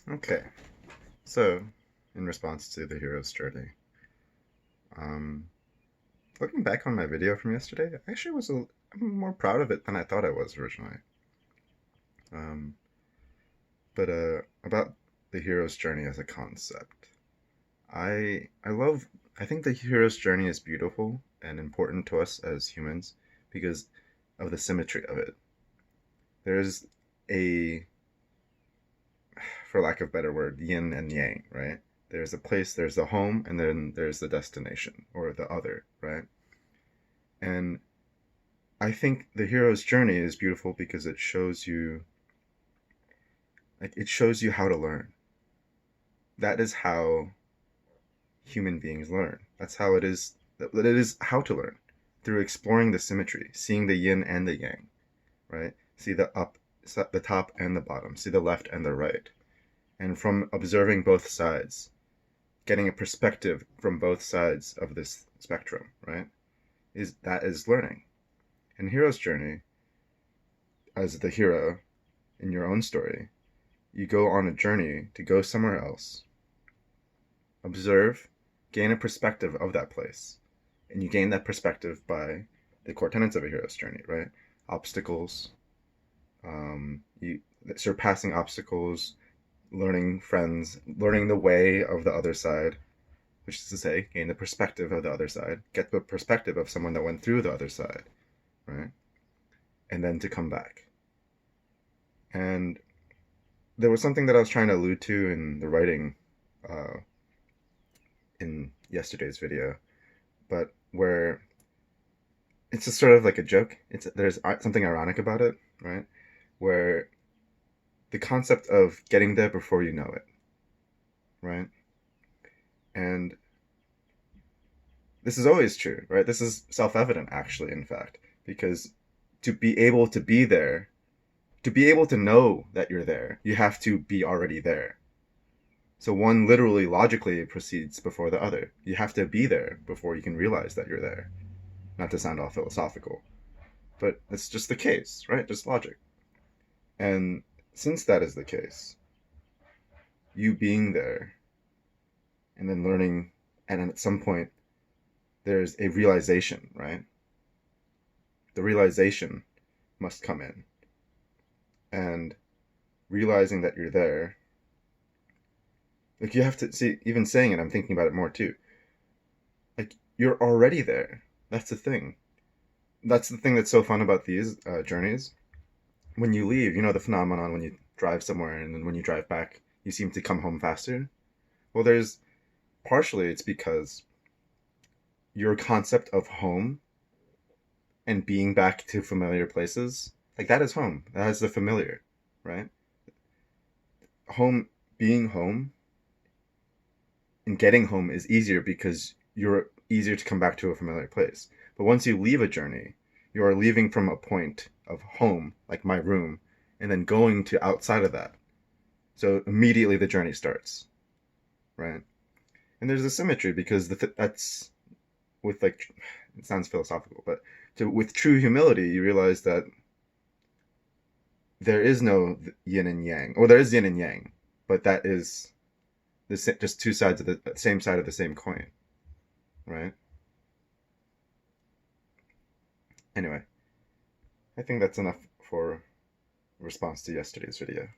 Okay, so in response to the hero's journey, um, looking back on my video from yesterday, I actually I'm more proud of it than I thought I was originally. Um, but about the hero's journey as a concept, I love. I think the hero's journey is beautiful and important to us as humans because of the symmetry of it. There's a, for lack of a better word, yin and yang, right? There's a place, there's the home, and then there's the destination or the other, right? And I think the hero's journey is beautiful because it shows you how to learn. That is how human beings learn. That's how it is. That it is how to learn through exploring the symmetry, seeing the yin and the yang, right? See the top and the bottom. See the left and the right, and from observing both sides, getting a perspective from both sides of this spectrum, right? Is learning. In Hero's Journey, as the hero in your own story, you go on a journey to go somewhere else, observe, gain a perspective of that place. And you gain that perspective by the core tenets of a hero's journey, right? Obstacles, you surpassing obstacles, learning friends, learning the way of the other side, which is to say, gain the perspective of the other side, get the perspective of someone that went through the other side, right? And then to come back. And there was something that I was trying to allude to in the writing uh, in yesterday's video, but where it's just sort of like a joke. There's something ironic about it, right? Where the concept of getting there before you know it, right? And this is always true, right? This is self-evident, actually, in fact, because to be able to be there, to be able to know that you're there, you have to be already there. So one literally logically proceeds before the other. You have to be there before you can realize that you're there. Not to sound all philosophical, but it's just the case, right? Just logic. And since that is the case, you being there and then learning, and then at some point, there's a realization, right? The realization must come in. And realizing that you're there, like you have to see, even saying it, I'm thinking about it more too. Like you're already there. That's the thing. That's the thing that's so fun about these journeys. When you leave, you know the phenomenon when you drive somewhere and then when you drive back, you seem to come home faster. Well, there's partially it's because your concept of home and being back to familiar places, like that is home. That is the familiar, right? Home, being home and getting home is easier because you're easier to come back to a familiar place. But once you leave a journey, you are leaving from a point of home, like my room, and then going to outside of that. So immediately the journey starts, right? And there's a symmetry because that's with like it sounds philosophical, but with true humility, you realize that there is no yin and yang, or there is yin and yang, but that is just two sides of the same side of the same coin, right? Anyway, I think that's enough for response to yesterday's video.